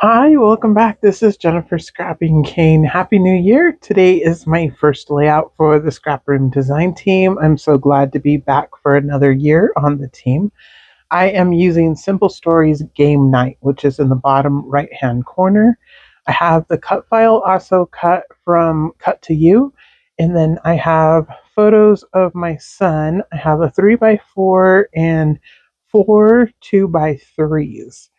Hi, welcome back. This is Jennifer ScrappinCain. Happy New Year. Today is my first layout for the Scraproom design team. I'm so glad to be back for another year on the team. I am using Simple Stories Game Night, which is in the bottom right hand corner. I have the cut file also cut from Cut to You. And then I have photos of my son. I have a 3x4 and four 2x3s.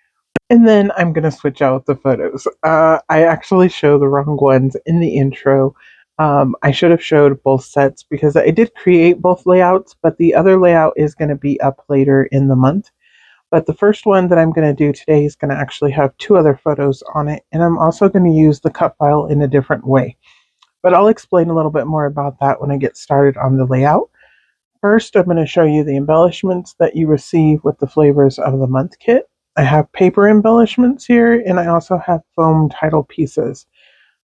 And then I'm going to switch out the photos. I actually show the wrong ones in the intro. I should have showed both sets because I did create both layouts, but the other layout is going to be up later in the month. But the first one that I'm going to do today is going to actually have two other photos on it, and I'm also going to use the cut file in a different way. But I'll explain a little bit more about that when I get started on the layout. First, I'm going to show you the embellishments that you receive with the Flavors of the Month kit. I have paper embellishments here, and I also have foam title pieces,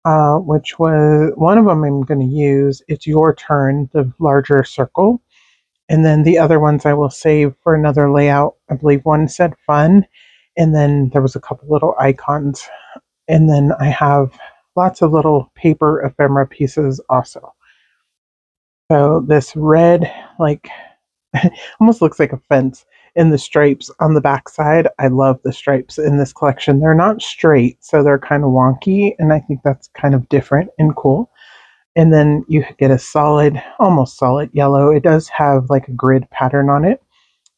which was one of them I'm going to use. It's Your Turn, the larger circle. And then the other ones I will save for another layout. I believe one said fun, and then there was a couple little icons. And then I have lots of little paper ephemera pieces also. So this red, like, almost looks like a fence in the stripes on the back side. I love the stripes in this collection. They're not straight, so they're kind of wonky, and I think that's kind of different and cool. And then you get a solid, almost solid yellow. It does have like a grid pattern on it.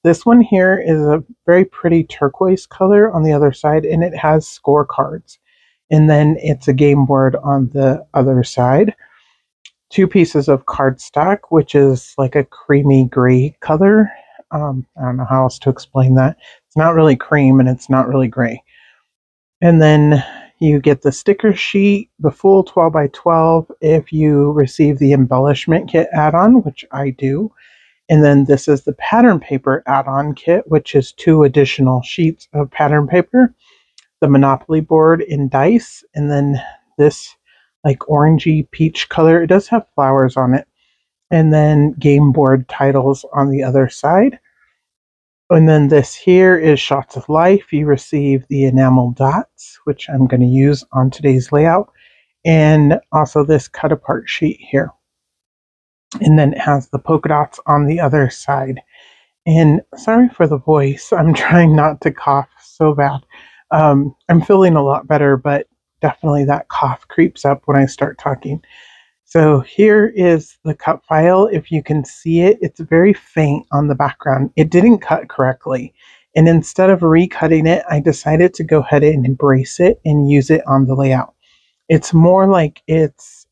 This one here is a very pretty turquoise color on the other side, and it has scorecards. And then it's a game board on the other side. Two pieces of cardstock, which is like a creamy gray color. I don't know how else to explain that. It's not really cream and it's not really gray. And then you get the sticker sheet, the full 12 by 12 if you receive the embellishment kit add-on, which I do. And then this is the pattern paper add-on kit, which is two additional sheets of pattern paper, the Monopoly board in dice, and then this like orangey peach color. It does have flowers on it. And then game board titles on the other side. And then this here is Shots of Life. You receive the enamel dots, which I'm going to use on today's layout. And also this cut apart sheet here. And then it has the polka dots on the other side. And sorry for the voice. I'm trying not to cough so bad. I'm feeling a lot better, but definitely that cough creeps up when I start talking. So here is the cut file. If you can see it, it's very faint on the background. It didn't cut correctly. And instead of recutting it, I decided to go ahead and embrace it and use it on the layout. It's more like it's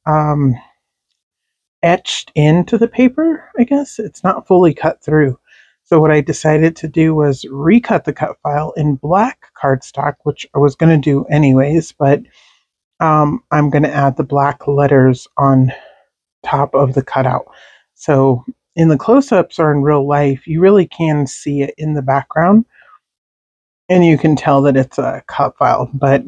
etched into the paper, I guess. It's not fully cut through. So what I decided to do was recut the cut file in black cardstock, which I was going to do anyways, but I'm going to add the black letters on top of the cutout. So in the close-ups or in real life, you really can see it in the background, and you can tell that it's a cut file, but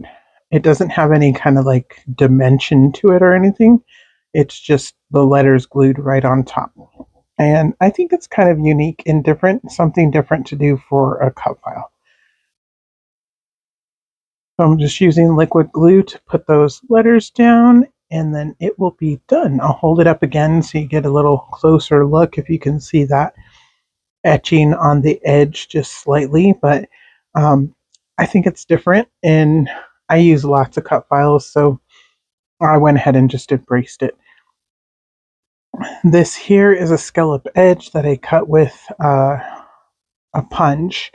it doesn't have any kind of like dimension to it or anything. It's just the letters glued right on top. And I think it's kind of unique and different, something different to do for a cut file. So I'm just using liquid glue to put those letters down, and then it will be done. I'll hold it up again so you get a little closer look if you can see that etching on the edge just slightly, but I think it's different, and I use lots of cut files, so I went ahead and just embraced it. This here is a scallop edge that I cut with a punch,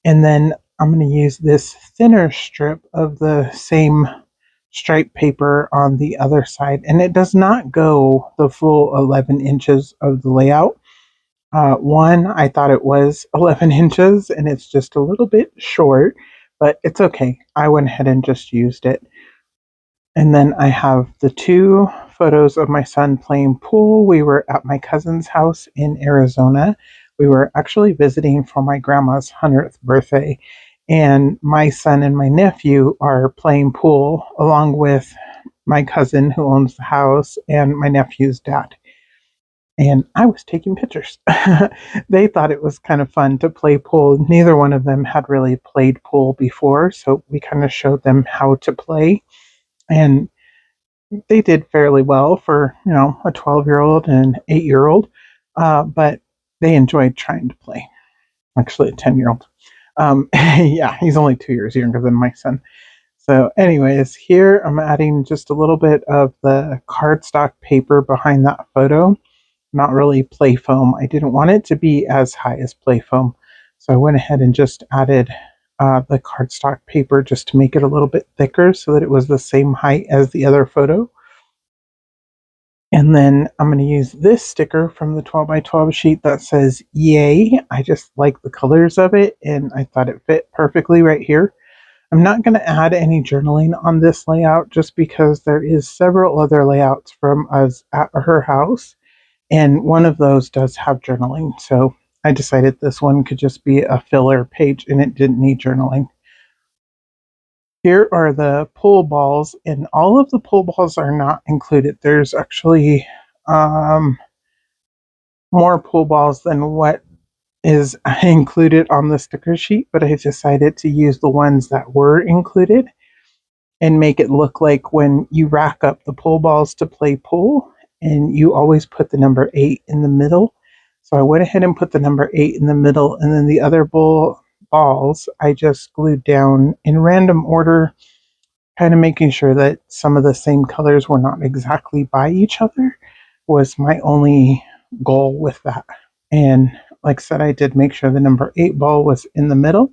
and then I'm going to use this thinner strip of the same stripe paper on the other side, and it does not go the full 11 inches of the layout. One, I thought it was 11 inches, and it's just a little bit short, but it's okay. I went ahead and just used it. And then I have the two photos of my son playing pool. We were at my cousin's house in Arizona. We were actually visiting for my grandma's 100th birthday, and my son and my nephew are playing pool along with my cousin who owns the house and my nephew's dad. and I was taking pictures. They thought it was kind of fun to play pool. Neither one of them had really played pool before, so we kind of showed them how to play, and they did fairly well for, a 12-year-old and an 8-year-old, but they enjoyed trying to play. Actually, a 10-year-old. Yeah, he's only 2 years younger than my son. So, anyways, here I'm adding just a little bit of the cardstock paper behind that photo. Not really play foam. I didn't want it to be as high as play foam, so I went ahead and just added the cardstock paper just to make it a little bit thicker so that it was the same height as the other photo. And then I'm going to use this sticker from the 12 by 12 sheet that says "Yay." I just like the colors of it, and I thought it fit perfectly right here. I'm not going to add any journaling on this layout just because there is several other layouts from us at her house, and one of those does have journaling. So I decided this one could just be a filler page and it didn't need journaling. Here are the pool balls, and all of the pool balls are not included. There's actually more pool balls than what is included on the sticker sheet, but I decided to use the ones that were included and make it look like when you rack up the pool balls to play pool, and you always put the number 8 in the middle. So I went ahead and put the number 8 in the middle, and then the other balls I just glued down in random order, kind of making sure that some of the same colors were not exactly by each other was my only goal with that. And like I said, I did make sure the number 8 ball was in the middle.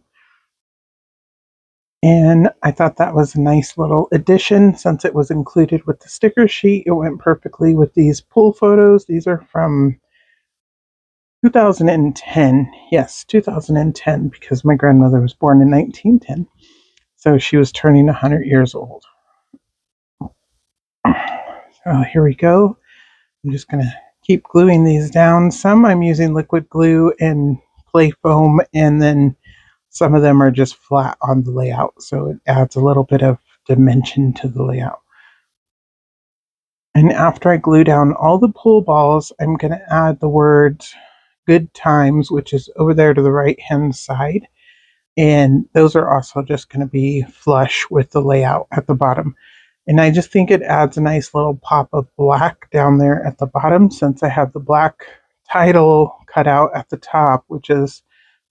And I thought that was a nice little addition since it was included with the sticker sheet. It went perfectly with these pool photos. These are from 2010. Yes, 2010, because my grandmother was born in 1910. So she was turning 100 years old. So here we go. I'm just going to keep gluing these down. Some I'm using liquid glue and play foam, and then some of them are just flat on the layout, so it adds a little bit of dimension to the layout. And after I glue down all the pool balls, I'm going to add the words "Good Times," which is over there to the right-hand side. And those are also just going to be flush with the layout at the bottom. And I just think it adds a nice little pop of black down there at the bottom, since I have the black title cut out at the top, which is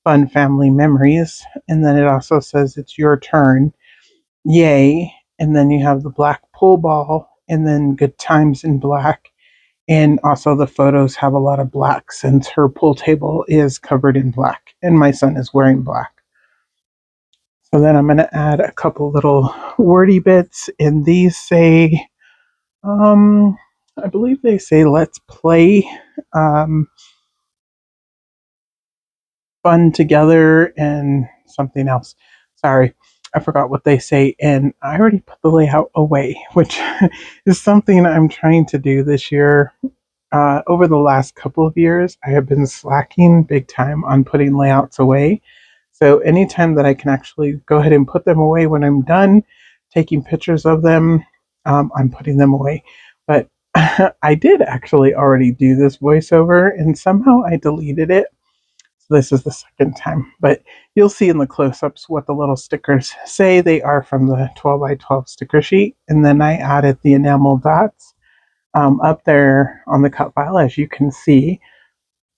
Fun Family Memories. And then it also says "It's your turn. Yay." And then you have the black pool ball, and then "Good Times" in black. And also the photos have a lot of black since her pool table is covered in black and my son is wearing black. So then I'm going to add a couple little wordy bits, and these say, I believe they say "Let's play fun together," and something else. Sorry, I forgot what they say, and I already put the layout away, which is something I'm trying to do this year. Over the last couple of years, I have been slacking big time on putting layouts away. So anytime that I can actually go ahead and put them away when I'm done taking pictures of them, I'm putting them away. But I did actually already do this voiceover, and somehow I deleted it. So this is the second time. But you'll see in the close-ups what the little stickers say. They are from the 12 by 12 sticker sheet. And then I added the enamel dots up there on the cut file, as you can see.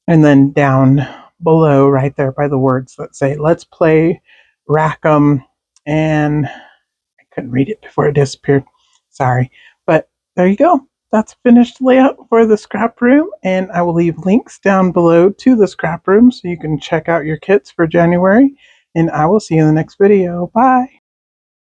And then down below, right there by the words that say "Let's play Rackham," and I couldn't read it before it disappeared. Sorry. But there you go. That's finished layout for the scrap room, and I will leave links down below to the scrap room so you can check out your kits for January, and I will see you in the next video. Bye.